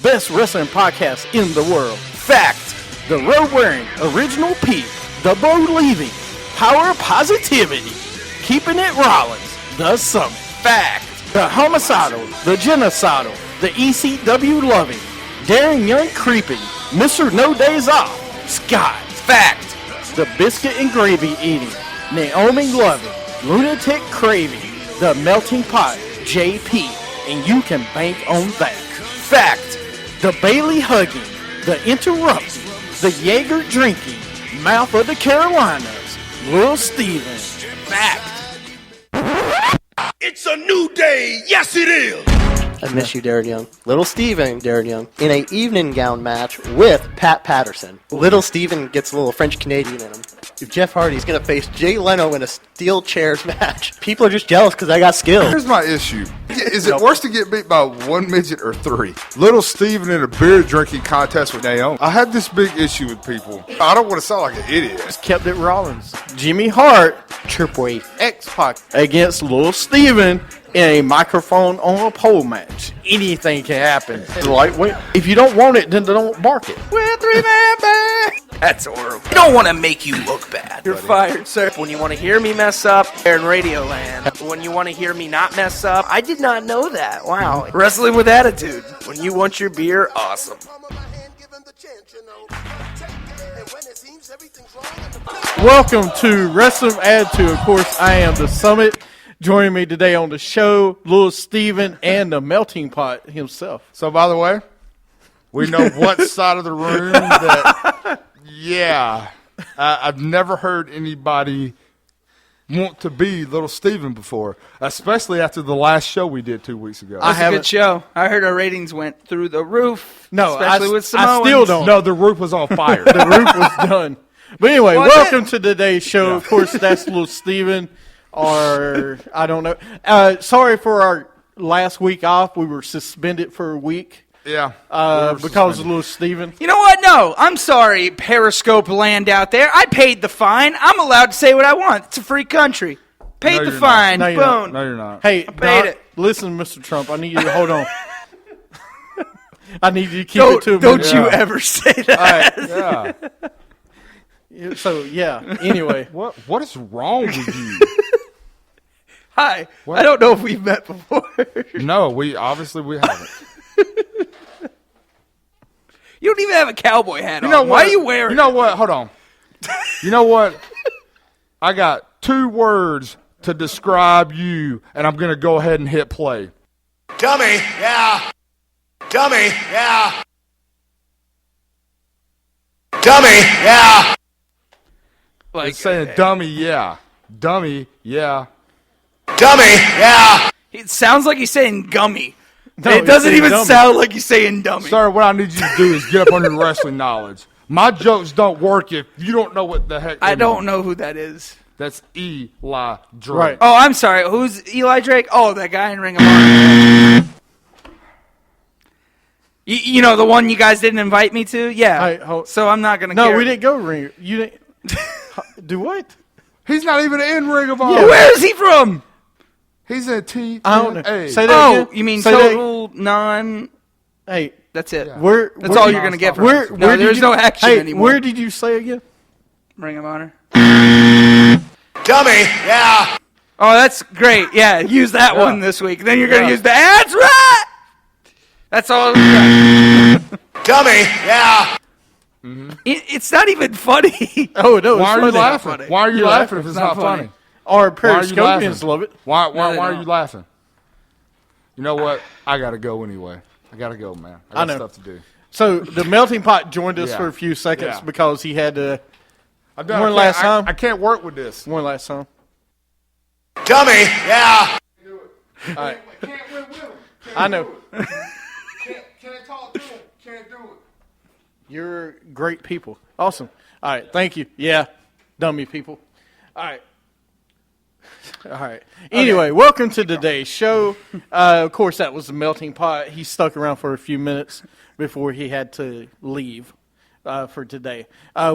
best wrestling podcast in the world. Fact, the road-wearing original P, the believing, power of positivity, keeping it Rollins, the Summit. Fact, the homicidal, the genocidal, the ECW loving, daring young creeping, Mr. No Days Off, Scott. Fact, the biscuit and gravy eating, Naomi loving, lunatic craving, the melting pot, JP, and you can bank on that. Fact, the Bailey hugging, the interrupting, the Jaeger drinking, mouth of the Carolinas, Lil Steven. Fact. It's a new day. Yes, it is. I miss you, Darren Young. Little Steven, Darren Young, in an evening gown match with Pat Patterson. Little Steven gets a little French Canadian in him. If Jeff Hardy's going to face Jay Leno in a steel chairs match, people are just jealous because I got skills. Here's my issue. Is it worse to get beat by one midget or three? Little Steven in a beer drinking contest with Naomi. I have this big issue with people. I don't want to sound like an idiot. Just kept it Rollins. Jimmy Hart, Triple H, X-Pac against Lil Steven in a microphone on a pole match. Anything can happen. Like, if you don't want it, then don't bark it. We're three-man band. That's horrible. I don't want to make you look bad. You're fired, sir. When you want to hear me mess up, they're in Radioland. When you want to hear me not mess up, I did not know that. Wow. Wrestling with attitude. When you want your beer, awesome. Welcome to Wrestling with Attitude. Of course, I am the Summit. Joining me today on the show, Lil Steven and the Melting Pot himself. So, by the way, we know what side of the room that, I've never heard anybody want to be Little Steven before, especially after the last show we did 2 weeks ago. It was a good show. I heard our ratings went through the roof. No, especially with Samoans. I still don't. No, the roof was on fire. The roof was done. But anyway, welcome to today's show. Of course, that's Little Steven, or I don't know. Sorry for our last week off. We were suspended for a week. Yeah. Because of Little Steven. You know what? No, I'm sorry, Periscope land out there. I paid the fine. I'm allowed to say what I want. It's a free country. Paid the fine. No, Boom. No, you're not. Hey, paid it. Listen, Mr. Trump, I need you to hold on. I need you to keep it to a Don't you ever say that. Yeah. So, anyway. What is wrong with you? Hi. What? I don't know if we've met before. No, we haven't. You don't even have a cowboy hat on. You know what? Why are you wearing You know what? Hold on. You know what? I got 2 words to describe you, and I'm going to go ahead and hit play. Dummy, yeah. Dummy, yeah. Dummy, yeah. Like, It's saying dummy, yeah. Dummy, yeah. Dummy, yeah. It sounds like he's saying gummy. No, it doesn't he's even dummy. sound like he's saying dummy. Sir, what I need you to do is get up on your wrestling knowledge. My jokes don't work if you don't know what the heck I don't know who that is. That's Eli Drake. Right. Oh, I'm sorry. Who's Eli Drake? Oh, that guy in Ring of Honor. You know, the one you guys didn't invite me to? Yeah. So I'm not going to No, care. we didn't go ring. You didn't. Do what? He's not even in Ring of Honor. Yeah, where is he from? He's in TNA. I don't know. Say that Oh, again. you mean Say total non... Hey, That's it. Yeah. That's all you're going to get from Where, us. No, there's no action anymore. Where did you say again? Ring of Honor. Dummy, yeah. Oh, that's great. Yeah, use that one this week. Then you're going to use the... That's right! That's all. Dummy, yeah. It's not even funny. Oh, no. Why are you laughing? funny. Why are you You're laughing if it's not funny. funny? Our Why are you laughing? Periscopians love it. Why they are don't. you laughing? You know what? I got to go anyway. I got to go, man. I got stuff to do. So the Melting Pot joined us Yeah. for a few seconds Yeah. because he had to. I'm done. One last time? I can't work with this. One last time. Dummy, yeah. All right. Can't win with him. I know. Can't talk to him. Can't do it. You're great people. Awesome. All right. Thank you. Yeah. Dummy people. All right. All right. Anyway, welcome to today's show. Of course, that was the Melting Pot. He stuck around for a few minutes before he had to leave for today.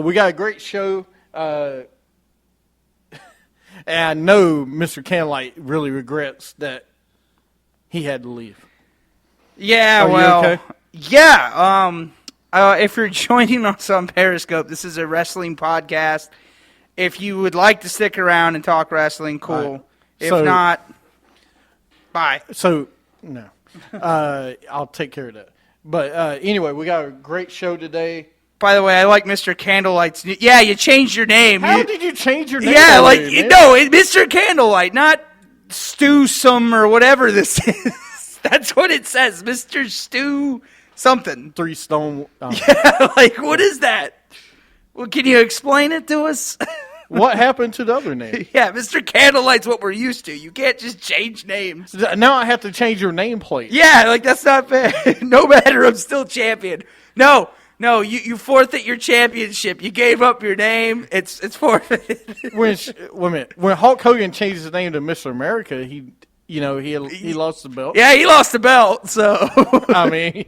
We got a great show. And I know Mr. Canlight really regrets that he had to leave. Yeah, Are you well, okay? Yeah. If you're joining us on Periscope, this is a wrestling podcast. If you would like to stick around and talk wrestling, cool. Right. If So- not, bye. So, no. I'll take care of that. But anyway, we got a great show today. By the way, I like Mr. Candlelight's. Yeah, you changed your name. How did you change your name? Yeah, like, already, man? no, Mr. Candlelight, not Stu some or whatever this is. That's what it says, Mr. Stu something. 3 Stone. Like, what is that? Well, can you explain it to us? What happened to the other name? Yeah, Mr. Candlelight's what we're used to. You can't just change names. Now I have to change your nameplate. Yeah, like, that's not fair. No matter, I'm still champion. No, you forfeit your championship. You gave up your name. It's forfeited. Wait a minute. When Hulk Hogan changed his name to Mr. America, he lost the belt. Yeah, he lost the belt, so. I mean,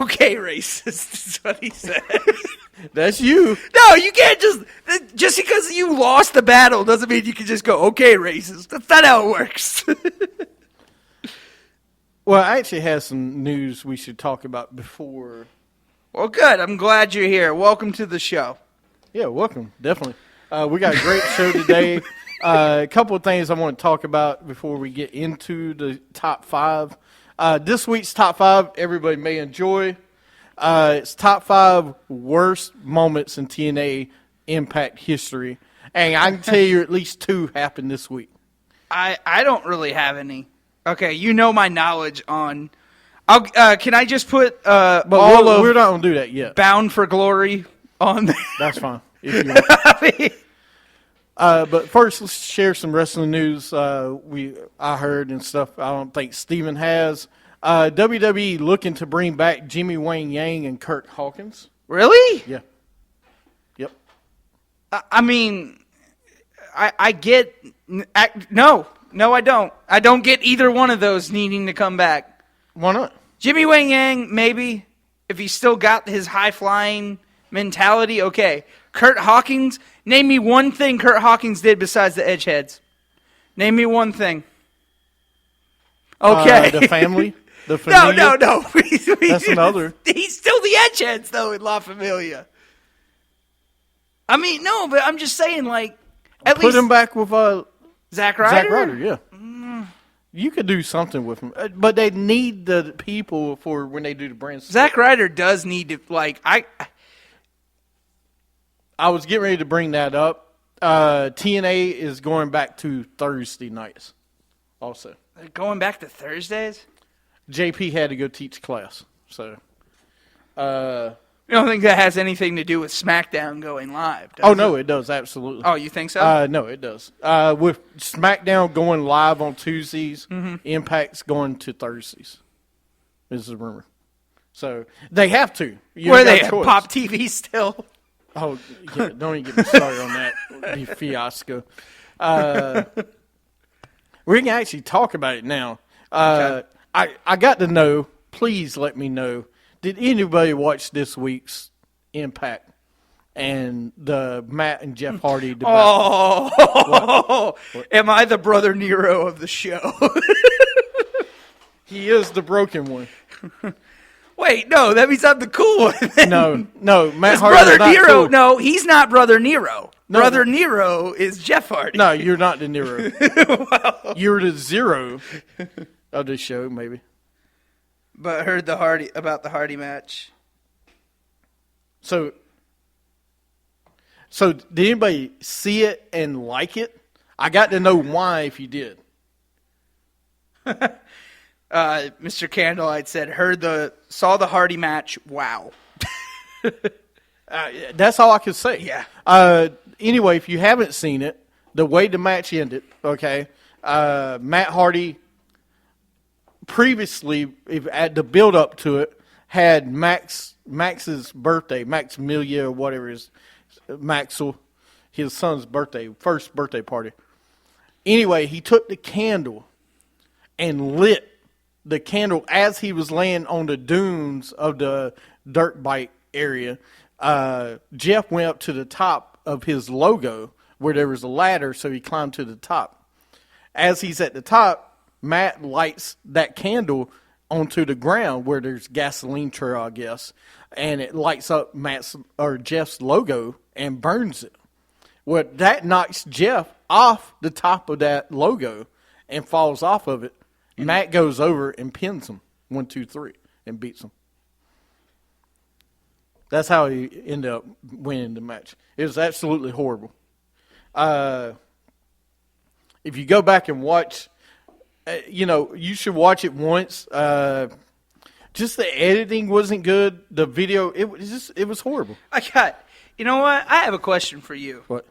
Okay, racist is what he said. that's you. No, you can't just because you lost the battle doesn't mean you can just go, okay, racist. That's not how it works. Well, I actually have some news we should talk about before. Well, good. I'm glad you're here. Welcome to the show. Yeah, welcome. Definitely. We got a great show today. A couple of things I want to talk about before we get into the top 5. This week's top 5, everybody may enjoy. It's top 5 worst moments in TNA Impact history. And I can tell you at least 2 happened this week. I don't really have any. Okay, you know my knowledge on. Can I just put But we're not going to do that yet. Bound for Glory on there? That's fine. If you want. But first, let's share some wrestling news I heard and stuff I don't think Steven has. WWE looking to bring back Jimmy Wang Yang and Kurt Hawkins. Really? Yeah. Yep. I mean, I get. No, I don't. I don't get either one of those needing to come back. Why not? Jimmy Wang Yang, maybe. If he's still got his high-flying mentality, okay. Kurt Hawkins, name me one thing Kurt Hawkins did besides the Edgeheads. Name me one thing. Okay. The family? The No. familia? That's another. He's still the Edgeheads, though, in La Familia. I mean, no, but I'm just saying, like, at least... Put him back with Zack Ryder? Zack Ryder, yeah. You could do something with him. But they need the people for when they do the brand split. Zack Ryder does need to, like, I was getting ready to bring that up. TNA is going back to Thursday nights also. Going back to Thursdays? JP had to go teach class. So, You don't think that has anything to do with SmackDown going live? no, it does, absolutely. Oh, you think so? No, it does. With SmackDown going live on Tuesdays, Impact's going to Thursdays. This is a rumor. So, they have to. Where they have Pop TV still? Oh, yeah, don't even get me started on that. It'd be fiasco. We can actually talk about it now. Okay. I got to know, please let me know, did anybody watch this week's Impact and the Matt and Jeff Hardy debate? Oh, am I the brother Nero of the show? He is the broken one. Wait, no, that means I'm the cool one. No, Matt His Hardy. brother not Nero. cool. No, he's not brother Nero. No. Brother Nero is Jeff Hardy. No, you're not the Nero. You're the Zero of this show, maybe. But heard about the Hardy match. So did anybody see it and like it? I got to know why if you did. Mr. Candlelight said, saw the Hardy match. Wow. That's all I could say. Yeah. Anyway, if you haven't seen it, the way the match ended, okay, Matt Hardy previously, at the build-up to it, had Max's birthday, Maximilia or whatever is Maxwell, his son's first birthday party. Anyway, he took the candle and lit the candle as he was laying on the dunes of the dirt bike area. Jeff went up to the top of his logo where there was a ladder, so he climbed to the top. As he's at the top, Matt lights that candle onto the ground where there's gasoline trail, I guess, and it lights up Jeff's logo and burns it. Well, that knocks Jeff off the top of that logo and falls off of it. Matt goes over and pins him 1, 2, 3 and beats him. That's how he ended up winning the match. It was absolutely horrible. If you go back and watch, you should watch it once. Just the editing wasn't good. The video, it was horrible. You know what? I have a question for you. What?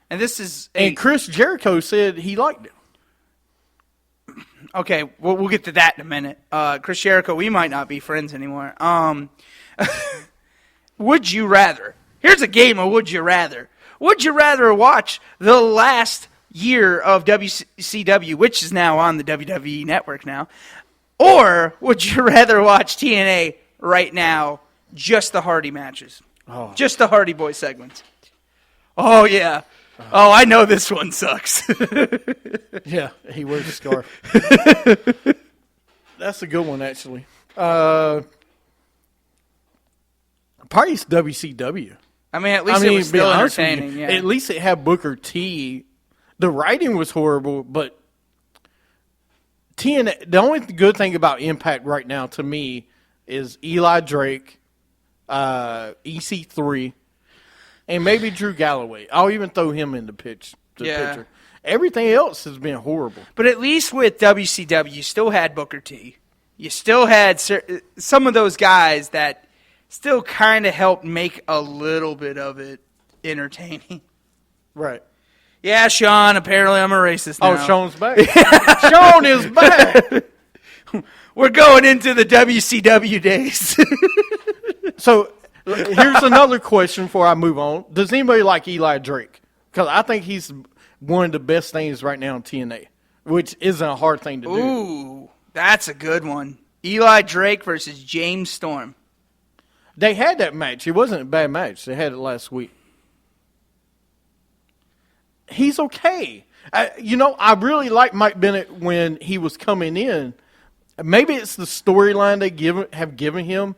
And this is And Chris Jericho said he liked it. Okay, we'll get to that in a minute. Chris Jericho, we might not be friends anymore. Would you rather? Here's a game of would you rather. Would you rather watch the last year of WCW, which is now on the WWE Network now, or would you rather watch TNA right now, just the Hardy matches? Oh. Just the Hardy Boy segments. Oh, yeah. Oh, I know this one sucks. Yeah, he wears a scarf. That's a good one, actually. Probably it's WCW. I mean, at least it was still entertaining. Yeah. At least it had Booker T. The writing was horrible, but TNA. The only good thing about Impact right now to me is Eli Drake, EC3, and maybe Drew Galloway. I'll even throw him in the picture. Everything else has been horrible. But at least with WCW, you still had Booker T. You still had some of those guys that still kind of helped make a little bit of it entertaining. Right. Yeah, Sean, apparently I'm a racist now. Oh, Sean's back. Sean is back. We're going into the WCW days. So, here's another question before I move on. Does anybody like Eli Drake? Because I think he's one of the best things right now in TNA, which isn't a hard thing to do. Ooh, that's a good one. Eli Drake versus James Storm. They had that match. It wasn't a bad match. They had it last week. He's okay. I really like Mike Bennett when he was coming in. Maybe it's the storyline they have given him.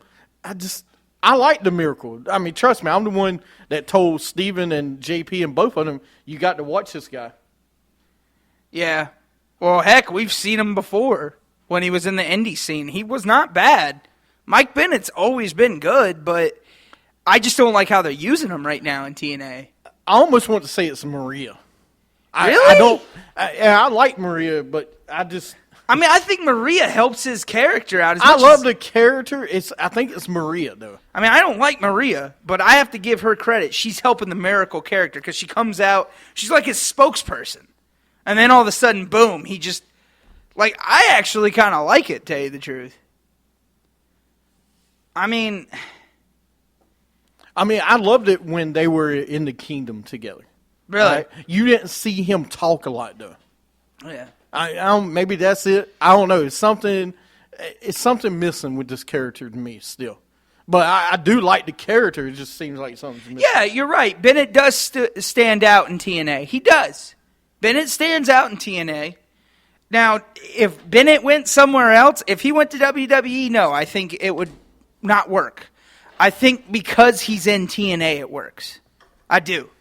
I like the Miracle. I mean, trust me, I'm the one that told Steven and JP and both of them, you got to watch this guy. Yeah. Well, heck, we've seen him before when he was in the indie scene. He was not bad. Mike Bennett's always been good, but I just don't like how they're using him right now in TNA. I almost want to say it's Maria. Really? I like Maria, but I think Maria helps his character out. I love the character. I think it's Maria, though. I mean, I don't like Maria, but I have to give her credit. She's helping the Miracle character because she comes out, she's like his spokesperson. And then all of a sudden, boom, he just, I actually kind of like it, to tell you the truth. I mean, I loved it when they were in the Kingdom together. Really? Right? You didn't see him talk a lot, though. Yeah. I don't, maybe that's it. I don't know. It's something missing with this character to me still. But I do like the character. It just seems like something's missing. Yeah, you're right. Bennett does stand out in TNA. He does. Bennett stands out in TNA. Now, if Bennett went somewhere else, if he went to WWE, no, I think it would not work. I think because he's in TNA, it works. I do.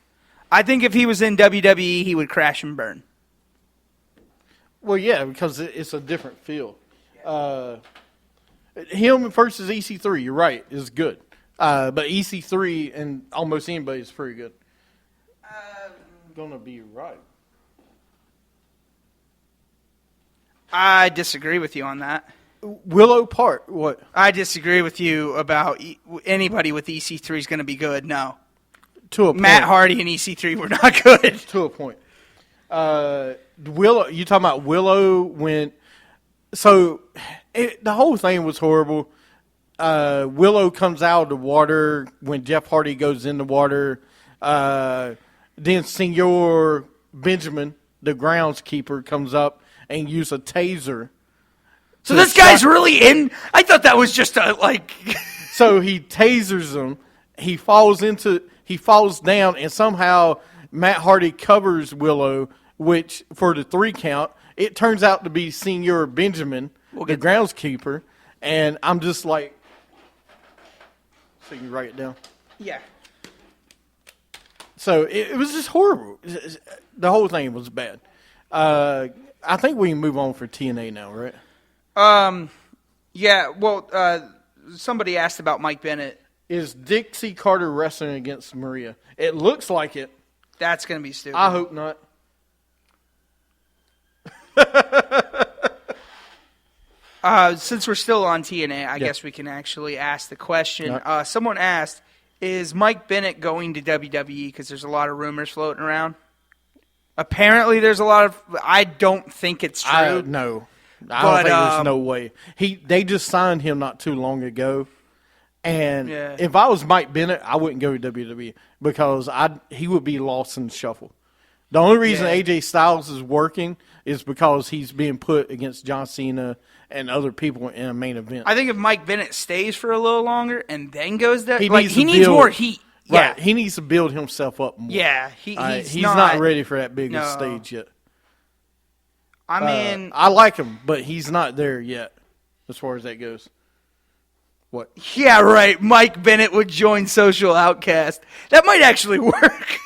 I think if he was in WWE, he would crash and burn. Well, yeah, because it's a different feel. Him versus EC3, you're right, is good. But EC3 and almost anybody is pretty good. Gonna be right. I disagree with you on that. Willow Park, what? I disagree with you about anybody with EC3 is going to be good. No. To a point. Matt Hardy and EC3 were not good. To a point. Willow, you talking about Willow when? So the whole thing was horrible. Willow comes out of the water when Jeff Hardy goes in the water. Then Senor Benjamin, the groundskeeper, comes up and uses a taser. So this guy's really in? I thought that was just a, So he tasers him. He falls down, and somehow Matt Hardy covers Willow, which for the 3 count, it turns out to be Senor Benjamin. the groundskeeper, and I'm just like, so you can write it down. Yeah. So it was just horrible. The whole thing was bad. I think we can move on for TNA now, right? Yeah, well, somebody asked about Mike Bennett. Is Dixie Carter wrestling against Maria? It looks like it. That's going to be stupid. I hope not. Since we're still on TNA, I guess we can actually ask the question. No. Someone asked, is Mike Bennett going to WWE? Because there's a lot of rumors floating around. Apparently there's a lot of... I don't think it's true. No. I don't think there's no way. They just signed him not too long ago. And if I was Mike Bennett, I wouldn't go to WWE because he would be lost in the shuffle. The only reason AJ Styles is working is because he's being put against John Cena and other people in a main event. I think if Mike Bennett stays for a little longer and then goes there, he needs more heat. Yeah. Right. He needs to build himself up more. Yeah. He's not ready for that big stage yet. I mean... I like him, but he's not there yet as far as that goes. What? Yeah, right. Mike Bennett would join Social Outcast. That might actually work.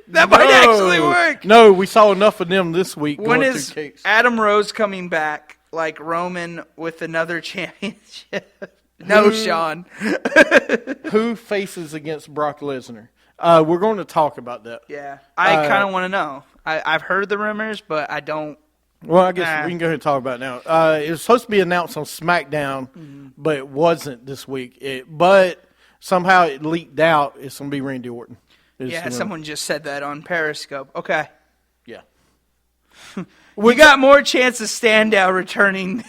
Might actually work. No, we saw enough of them this week. When is Adam Rose coming back like Roman with another championship? No, Sean. Who faces against Brock Lesnar? We're going to talk about that. Yeah. I kind of want to know. I've heard the rumors, but I don't. Well, I guess we can go ahead and talk about it now. It was supposed to be announced on SmackDown, but it wasn't this week. But somehow it leaked out. It's going to be Randy Orton. Someone just said that on Periscope. Okay. Yeah. We got more chance of Standout returning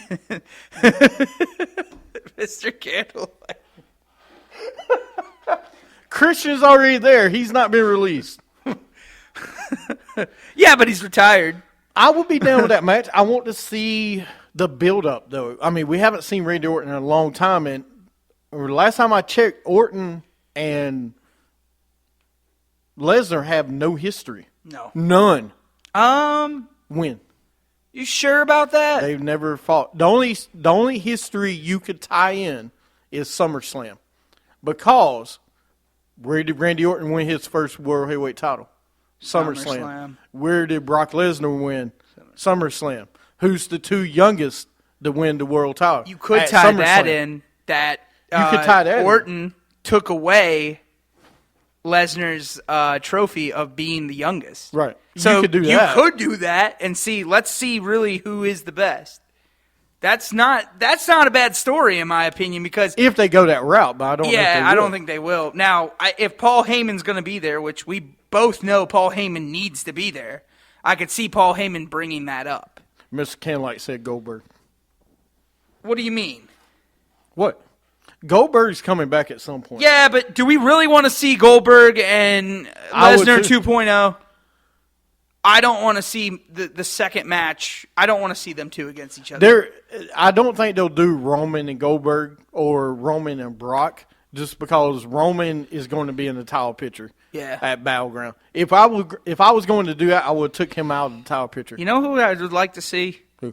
Mr. Candlelight. Christian's already there. He's not been released. Yeah, but he's retired. I would be down with that match. I want to see the build-up, though. I mean, we haven't seen Randy Orton in a long time, and last time I checked, Orton and Lesnar have no history. No. None. When? You sure about that? They've never fought. The only history you could tie in is SummerSlam, because where did Randy Orton win his first World Heavyweight title? SummerSlam. Where did Brock Lesnar win? SummerSlam. Who's the two youngest to win the world title? You could tie that in. That you could tie that Orton took away Lesnar's trophy of being the youngest. Right. So you could do that. You could do that and see. Let's see really who is the best. That's not a bad story in my opinion, because if they go that route, but I don't. Yeah, I don't think they will. Now, if Paul Heyman's going to be there, which we both know Paul Heyman needs to be there, I could see Paul Heyman bringing that up. Mr. Candlelight said Goldberg. What do you mean? What? Goldberg's coming back at some point. Yeah, but do we really want to see Goldberg and Lesnar 2.0? I don't want to see the second match. I don't want to see them two against each other. I don't think they'll do Roman and Goldberg or Roman and Brock, just because Roman is going to be in the title picture at Battleground. If I was going to do that, I would have took him out of the title picture. You know who I would like to see? Who?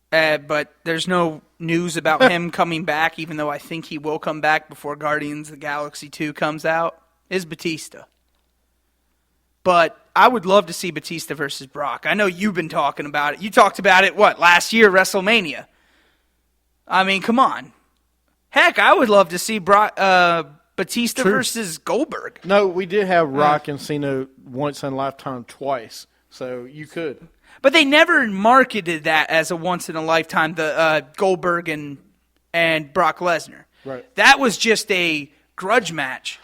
But there's no news about him coming back, even though I think he will come back before Guardians of the Galaxy 2 comes out, is Batista. But I would love to see Batista versus Brock. I know you've been talking about it. You talked about it, last year, WrestleMania? I mean, come on. Heck, I would love to see Batista versus Goldberg. No, we did have Rock and Cena once in a lifetime twice, so you could. But they never marketed that as a once in a lifetime, the Goldberg and Brock Lesnar. Right. That was just a grudge match.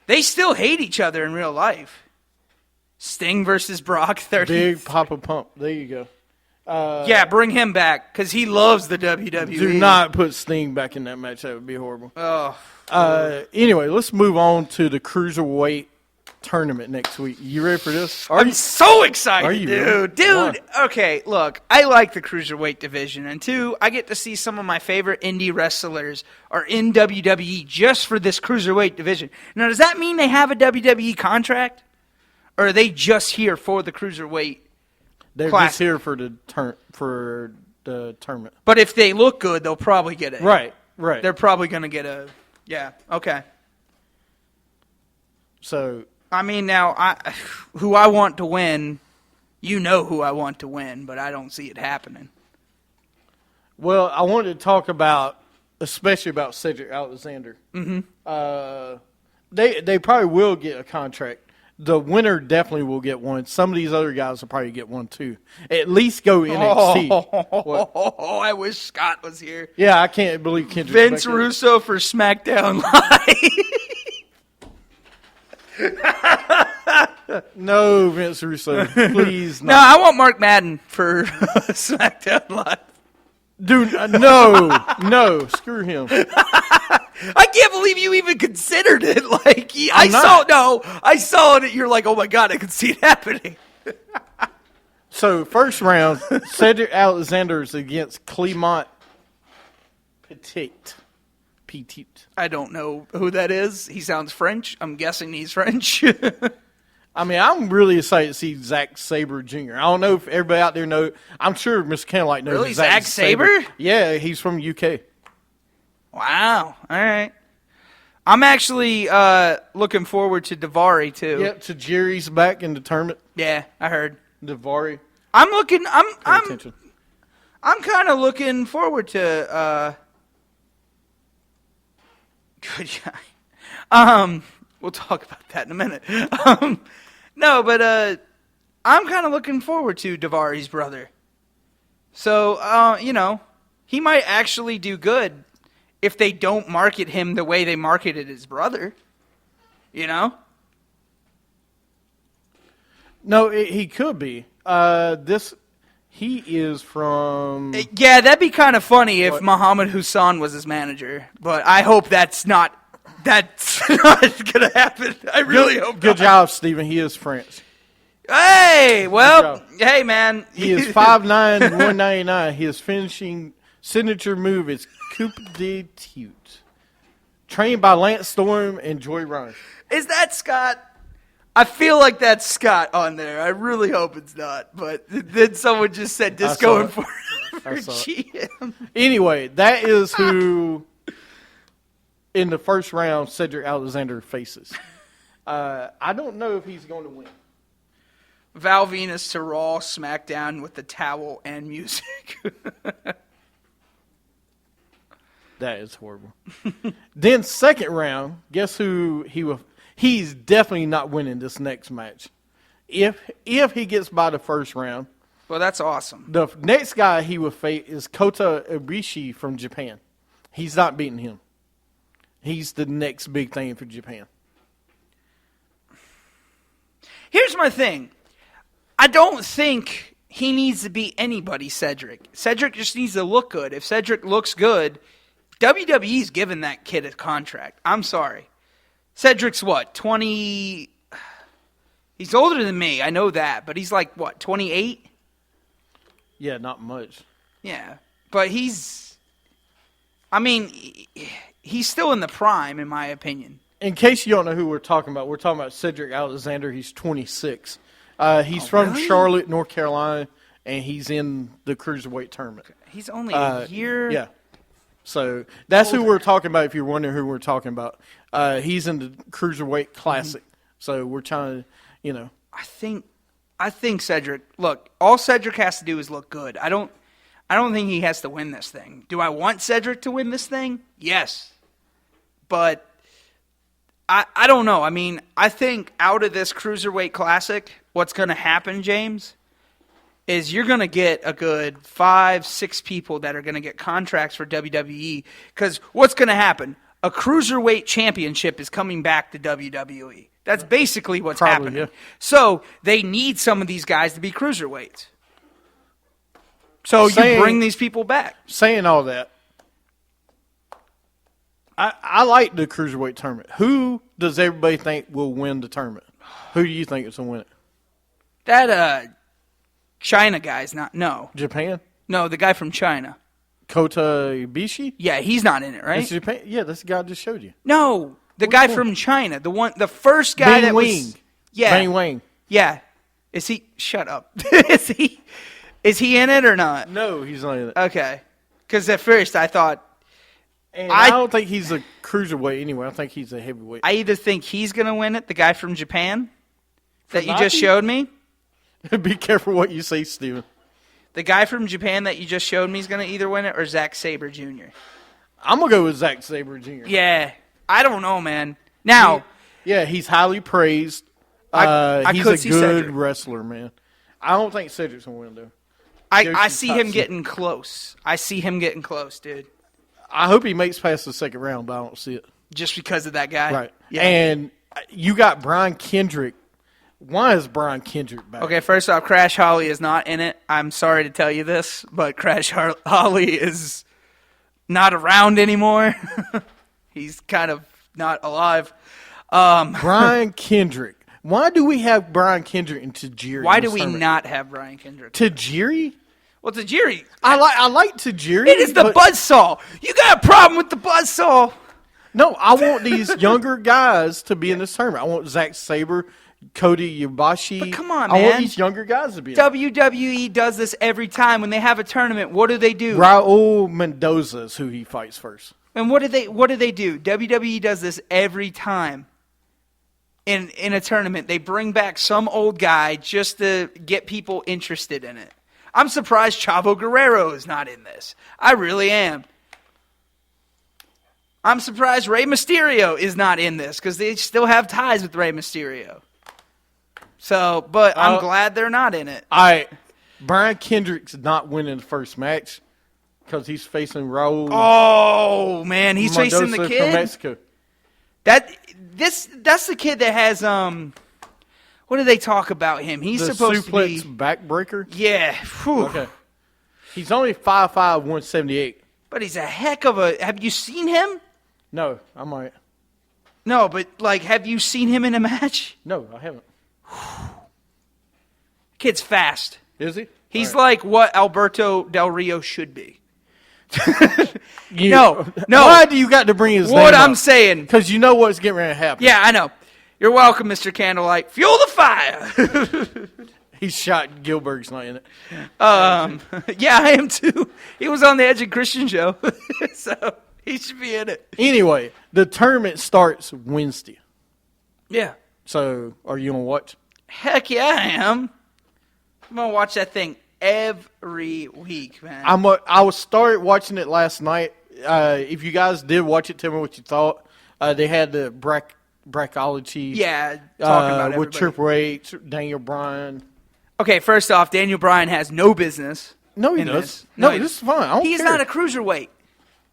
They still hate each other in real life. Sting versus Brock, 30. Big Papa Pump. There you go. Yeah, bring him back, because he loves the WWE. Do not put Sting back in that match. That would be horrible. Oh. Anyway, let's move on to the Cruiserweight tournament next week. You ready for this? I'm so excited, dude. Really? Dude, okay, look, I like the Cruiserweight division. And two, I get to see some of my favorite indie wrestlers are in WWE just for this Cruiserweight division. Now, does that mean they have a WWE contract? Or are they just here for the Cruiserweight They're Classic? Just here for the the tournament. But if they look good, they'll probably get it. Right. They're probably going to get a... Yeah, okay. So... I mean, now, who I want to win, you know who I want to win, but I don't see it happening. Well, I wanted to talk about, especially about Cedric Alexander. Mm-hmm. They probably will get a contract. The winner definitely will get one. Some of these other guys will probably get one too. At least go NXT. Oh, I wish Scott was here. Yeah, I can't believe Kendrick. Vince Russo for SmackDown Live. No, Vince Russo, please No, not. I want Mark Madden for SmackDown Live. Dude, no, screw him. I can't believe you even considered it. Like I'm not. I saw it. You're like, oh my god, I can see it happening. So first round, Cedric Alexander is against Clement Petite. I don't know who that is. He sounds French. I'm guessing he's French. I mean, I'm really excited to see Zack Sabre Jr. I don't know if everybody out there knows. I'm sure Mr. Candlelight knows. Really? Zack Sabre? Yeah, he's from UK. Wow. All right. I'm actually looking forward to Daivari too. Yep, to Jerry's back in the tournament. Yeah, I heard. Daivari. I'm looking. Pay attention. I'm kind of looking forward to. Good guy. We'll talk about that in a minute. No, but I'm kind of looking forward to Daivari's brother. So, he might actually do good if they don't market him the way they marketed his brother. You know? No, he could be. He is from... Yeah, that'd be kind of funny if Muhammad Hassan was his manager. But I hope that's not going to happen. I really hope Good not. job, Stephen. He is French. Hey, well, hey, man. He is 5'9", 199. His finishing signature move is Coupe de Tute. Trained by Lance Storm and Joy Ryan. Is that Scott? I feel like that's Scott on there. I really hope it's not. But then someone just said Disco and for GM. Anyway, that is who, in the first round, Cedric Alexander faces. I don't know if he's going to win. Val Venus to Raw, SmackDown with the towel and music. That is horrible. Then second round, guess who he will... He's definitely not winning this next match. If he gets by the first round. Well, that's awesome. The next guy he will face is Kota Ibushi from Japan. He's not beating him. He's the next big thing for Japan. Here's my thing. I don't think he needs to beat anybody, Cedric. Cedric just needs to look good. If Cedric looks good, WWE's giving that kid a contract. I'm sorry. Cedric's what, 20... He's older than me, I know that, but he's like, what, 28? Yeah, not much. Yeah, but he's... I mean, he's still in the prime, in my opinion. In case you don't know who we're talking about Cedric Alexander. He's 26. He's from really? Charlotte, North Carolina, and he's in the Cruiserweight tournament. He's only a year... Yeah. So that's who we're talking about, if you're wondering who we're talking about. He's in the Cruiserweight Classic. Mm-hmm. So we're trying to, I think Cedric, look, all Cedric has to do is look good. I don't think he has to win this thing. Do I want Cedric to win this thing? Yes. But I don't know. I mean, I think out of this Cruiserweight Classic, what's going to happen, James, is you're going to get a good 5-6 people that are going to get contracts for WWE. Because what's going to happen? A Cruiserweight Championship is coming back to WWE. That's basically what's happening. Yeah. So they need some of these guys to be Cruiserweights. So you bring these people back. Saying all that, I like the Cruiserweight tournament. Who does everybody think will win the tournament? Who do you think is going to win it? That China guy's not. No. Japan? No, the guy from China. Kota Ibushi? Yeah, he's not in it, right? That's Japan. Yeah, that's the guy I just showed you. No, the guy from China. The first guy that was. Yeah. Bang Wang. Yeah. Is he? Shut up. Is he in it or not? No, he's not in it. Okay. Because at first I thought, And I don't think he's a cruiserweight anyway. I think he's a heavyweight. I either think he's going to win it, the guy from Japan that you Funaki? just showed me. Be careful what you say, Steven. The guy from Japan that you just showed me is going to either win it or Zack Sabre Jr. I'm going to go with Zack Sabre Jr. Yeah. I don't know, man. Now, Yeah, he's highly praised. I He's could a see good Cedric. wrestler, man. I don't think Cedric's going to win, though. I see him Yoshitatsu. getting close. I see him getting close, dude. I hope he makes past the second round, but I don't see it. Just because of that guy. Right. Yeah. And you got Brian Kendrick. Why is Brian Kendrick back? Okay, first off, Crash Holly is not in it. I'm sorry to tell you this, but Crash Holly is not around anymore. He's kind of not alive. Brian Kendrick. Why do we have Brian Kendrick and Tajiri? Why in do this we tournament? not have Brian Kendrick? Tajiri? Well, Tajiri, I like Tajiri. it is the but- buzzsaw. You got a problem with the buzzsaw? No, I want these younger guys to be in this tournament. I want Zack Sabre, Cody Yabashi. But come on, I want man. these younger guys to be in. WWE does this every time when they have a tournament. What do they do? Raul Mendoza is who he fights first. And what do they do? WWE does this every time. In a tournament, they bring back some old guy just to get people interested in it. I'm surprised Chavo Guerrero is not in this. I really am. I'm surprised Rey Mysterio is not in this because they still have ties with Rey Mysterio. So, but I'm glad they're not in it. Brian Kendrick's not winning the first match because he's facing Raul. Oh man, he's facing the Mendoza kid. from Mexico. That's the kid that has what do they talk about him? He's The supposed suplex to be backbreaker. yeah. Whew. Okay. He's only 5'5", 178. But he's a heck of a. Have you seen him? No, I might. No, but like, have you seen him in a match? No, I haven't. Kid's fast. Is he? He's All right. like what Alberto Del Rio should be. You- No. Why do you got to bring his What name I'm up? saying. Because you know what's getting ready to happen. Yeah, I know. You're welcome, Mr. Candlelight. Fuel the fire. He shot Gilbert's not in it. Yeah, I am too. He was on the Edge of Christian show, so he should be in it. Anyway, the tournament starts Wednesday. Yeah. So, are you going to watch? Heck yeah, I am. I'm gonna watch that thing every week, man. I was started watching it last night. If you guys did watch it, tell me what you thought. They had the brackology. Yeah, talking about with everybody. Triple H, Daniel Bryan. Okay, first off, Daniel Bryan has no business. No, he in does. this. No, he this is fine. I don't He's care. not a cruiserweight.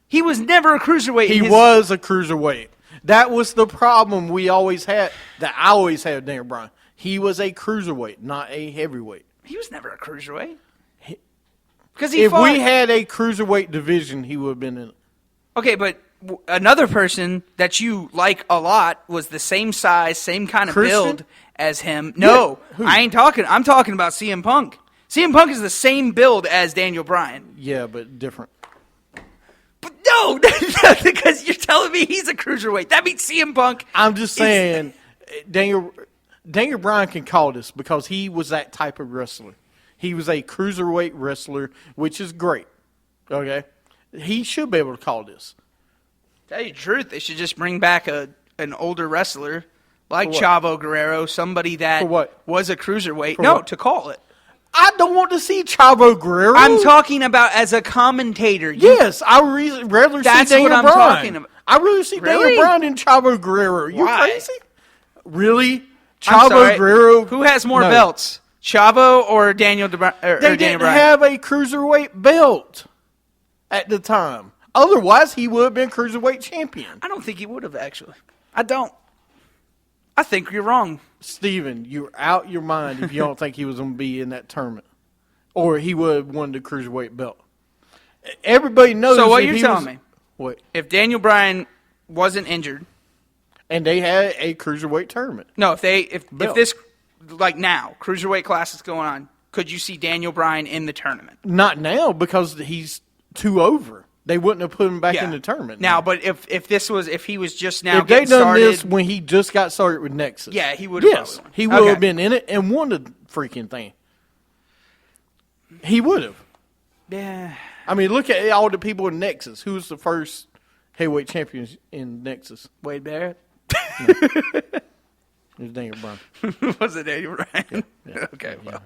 He was never a cruiserweight. He was a cruiserweight. That was the problem we always had. That I always had with Daniel Bryan. He was a cruiserweight, not a heavyweight. He was never a cruiserweight. Because If we had a cruiserweight division, he would have been in it. Okay, but another person that you like a lot was the same size, same kind of Christian? build as him. No, Yeah, who? I ain't talking. I'm talking about CM Punk. CM Punk is the same build as Daniel Bryan. Yeah, but different. But no, because you're telling me he's a cruiserweight. That means CM Punk. I'm just saying, Daniel Bryan can call this because he was that type of wrestler. He was a cruiserweight wrestler, which is great. Okay? He should be able to call this. Tell you the truth, they should just bring back an older wrestler like For what? Chavo Guerrero, somebody that For what? was a cruiserweight. For No, what? to call it. I don't want to see Chavo Guerrero. I'm talking about as a commentator. Yes, I rather That's see Daniel what I'm Bryan. talking about. I really see Really? Daniel Bryan and Chavo Guerrero. You Why? crazy? Really? I'm Chavo sorry. Guerrero? Who has more No. belts, Chavo or Daniel They Daniel didn't Bryan? have a cruiserweight belt at the time. Otherwise, he would have been cruiserweight champion. I don't think he would have actually. I don't. I think you're wrong. Steven, you're out your mind if you don't think he was going to be in that tournament. Or he would have won the cruiserweight belt. Everybody knows. So what if you're he telling was- me? What? If Daniel Bryan wasn't injured, And they had a cruiserweight tournament. no, if Belt. this like now Cruiserweight Classic is going on, could you see Daniel Bryan in the tournament? Not now because he's too over. They wouldn't have put him back Yeah. in the tournament. Now, but if he was just now if they getting done started, this when he just got started with Nexus, Yeah, he would have Yes, probably won. he would Okay. have been in it and won the freaking thing. He would have. Yeah. I mean, look at all the people in Nexus. Who was the first heavyweight champion in Nexus? Wade Barrett? It was Daniel Bryan. Was it Daniel Bryan? Yeah. Okay, well.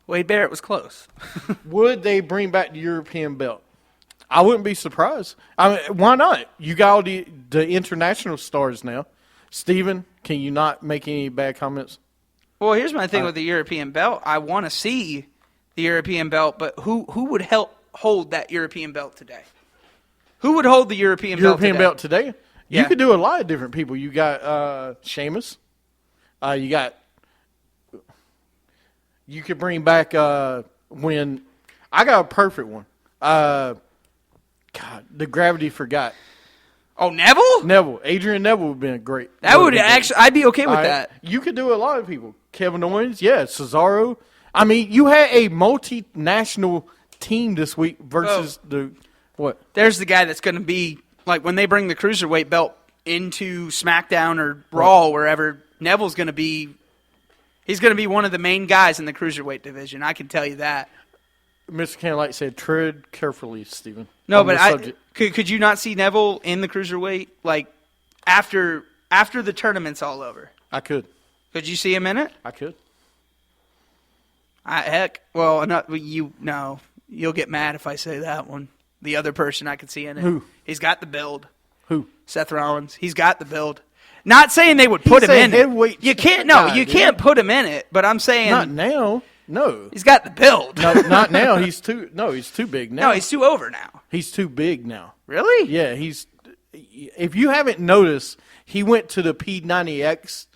Wade Barrett was close. Would they bring back the European belt? I wouldn't be surprised. I mean, why not? You got all the international stars now. Steven, can you not make any bad comments? Well, here's my thing with the European belt. I want to see the European belt, but who would help hold that European belt today? Who would hold the European belt today? You Yeah. could do a lot of different people. You got Sheamus. You could bring back when I got a perfect one. God, the Gravity Forgot. Oh, Neville? Neville. Adrian Neville would have been great. That would actually, I'd be okay with All right. that. You could do a lot of people. Kevin Owens, yeah, Cesaro. I mean, you had a multinational team this week versus the what? There's the guy that's going to be, like, when they bring the Cruiserweight belt into SmackDown or Raw or wherever, Neville's going to be, he's going to be one of the main guys in the Cruiserweight division. I can tell you that. Mr. Candlelight said, tread carefully, Stephen. No, on but the subject. Could you not see Neville in the Cruiserweight, like, after the tournament's all over? I could. Could you see him in it? I could. No. You'll get mad if I say that one. The other person I could see in it. Who? He's got the build. Who? Seth Rollins. He's got the build. Not saying they would put him said in heavyweight it. You can't. No, God, you dude. can't put him in it. But I'm saying Not now. No. he's got the build. No, not now. He's too big now. No, he's too over now. He's too big now. Really? Yeah, if you haven't noticed, he went to the P90X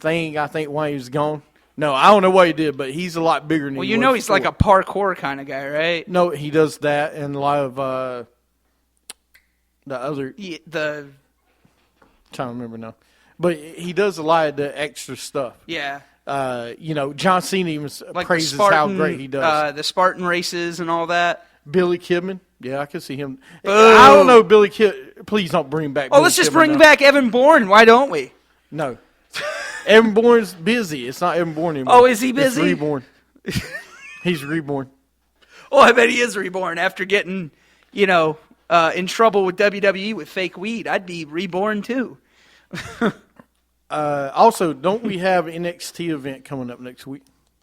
thing, I think, while he was gone. No, I don't know what he did, but he's a lot bigger than Well, he you was know he's like a before. parkour kind of guy, right? No, he does that and a lot of the other... The trying to remember now. But he does a lot of the extra stuff. yeah. John Cena even Like praises the Spartan, how great he does. the Spartan races and all that. Billy Kidman. Yeah, I can see him. Boo. I don't know, Billy Kidman. Please don't bring back Oh, Billy let's just Kidman bring now. back Evan Bourne. Why don't we? No. Evan Bourne's busy. It's not Evan Bourne anymore. Oh, is he busy? It's Reborn. He's Reborn. Oh, I bet he is reborn after getting, in trouble with WWE with fake weed. I'd be reborn too. Also, don't we have an NXT event coming up next week?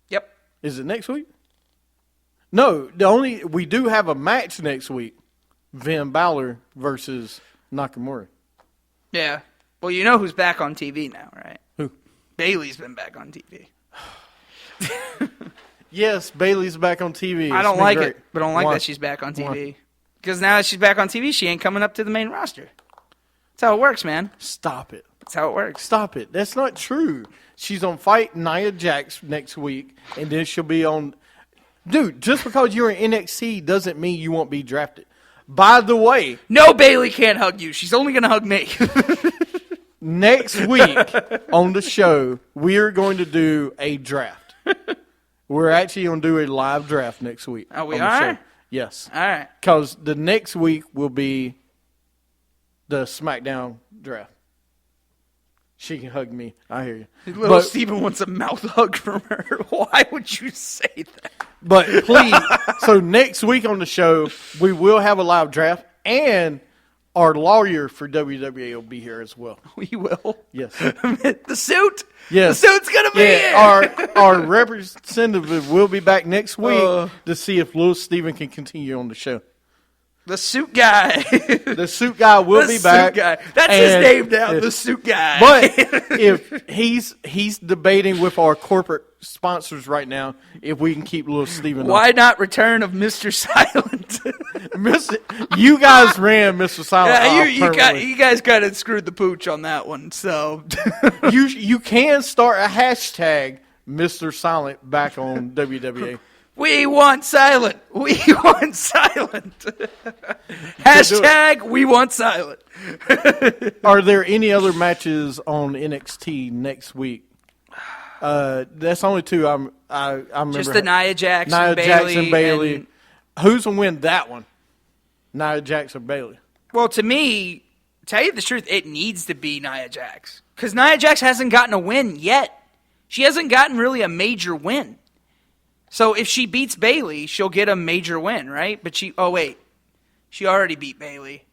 Yep. Is it next week? No, we do have a match next week. Finn Balor versus Nakamura. Yeah. Well, you know who's back on TV now, right? Who? Bailey's been back on TV. Yes, Bailey's back on TV. I don't It's like been it, great. but I don't like Why? that she's back on TV. Why? Because now that she's back on TV, she ain't coming up to the main roster. That's how it works, man. Stop it. That's how it works. Stop it. That's not true. She's on Fight Nia Jax next week, and then she'll be on... Dude, just because you're in NXT doesn't mean you won't be drafted. By the way, No, Bailey can't hug you. She's only going to hug me. next week on the show, we're going to do a draft. We're actually going to do a live draft next week. Oh, we on the are? show. Yes. All right. Because the next week will be the SmackDown draft. She can hug me. I hear you. Little Steven wants a mouth hug from her. Why would you say that? But please, so next week on the show, we will have a live draft, and our lawyer for WWE will be here as well. We will. Yes. The suit? Yes. The suit's going to be here. Our representative will be back next week to see if Little Steven can continue on the show. The suit guy. The suit guy will be back. Suit guy. That's his name now, the suit guy. But if he's debating with our corporate sponsors right now if we can keep Little Steven on. Why not return of Mr. Silent? You guys ran Mr. Silent off permanently. you guys kind of screwed the pooch on that one. So You can start a hashtag Mr. Silent back on WWE. we want Silent. We want Silent. Hashtag we want Silent. Are there any other matches on NXT next week? That's only two. I remember. Just the Nia Jax, Nia Bailey, Jax and Bailey. and- Who's gonna win that one? Nia Jax or Bailey? well, to me, tell you the truth, it needs to be Nia Jax. Because Nia Jax hasn't gotten a win yet. She hasn't gotten really a major win. So if she beats Bayley, she'll get a major win, right? But she already beat Bayley.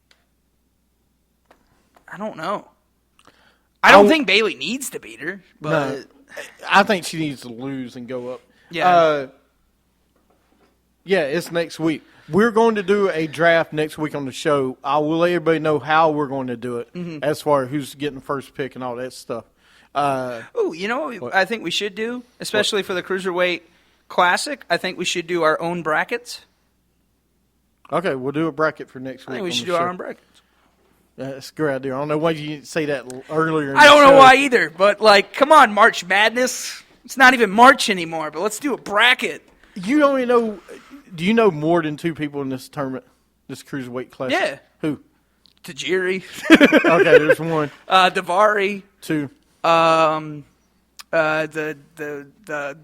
I don't know. I don't think Bayley needs to beat her, but No, I think she needs to lose and go up. yeah. Yeah, it's next week. We're going to do a draft next week on the show. I will let everybody know how we're going to do it, as far as who's getting the first pick and all that stuff. Ooh, you know what I think we should do, especially for the Cruiserweight Classic? I think we should do our own brackets. Okay, we'll do a bracket for next week. I think we on should the do our show. own brackets. That's a great idea. I don't know why you didn't say that earlier. In I the don't know show. why either, but like, come on, March Madness. It's not even March anymore, but let's do a bracket. You don't even know. Do you know more than 2 people in this tournament, this Cruiserweight Classic? Yeah. Who? Tajiri, Okay, there's 1, Davari, 2. the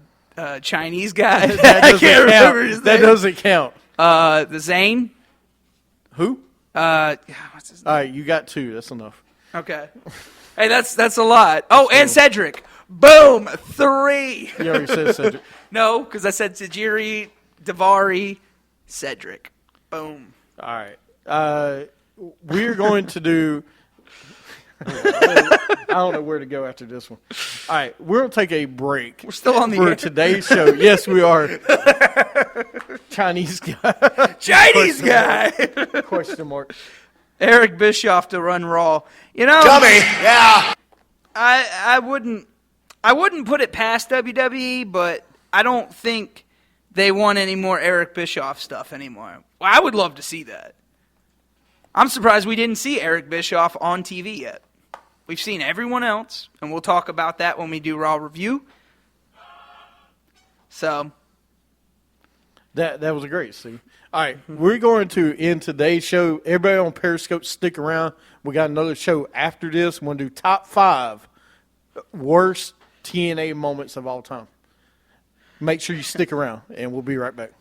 Chinese guy. That I doesn't can't count. remember his That name. doesn't count. The Zane. Who? What's his name? All right, you got 2. That's enough. Okay. Hey, that's a lot. Oh, and Cedric. Boom, 3. You already said Cedric. No, because I said Tajiri, Davari, Cedric. Boom. All right. We're going to do. I don't know where to go after this one. All right, we're going to take a break. We're still on the for air. today's show. Yes, we are. Chinese guy. Chinese guy. Question mark. Eric Bischoff to run Raw. You know, Dummy. Yeah. I wouldn't put it past WWE, but I don't think they want any more Eric Bischoff stuff anymore. Well, I would love to see that. I'm surprised we didn't see Eric Bischoff on TV yet. We've seen everyone else, and we'll talk about that when we do Raw review. So That was a great scene. All right, we're going to end today's show. Everybody on Periscope, stick around. We got another show after this. We're going to do top 5 worst TNA moments of all time. Make sure you stick around, and we'll be right back.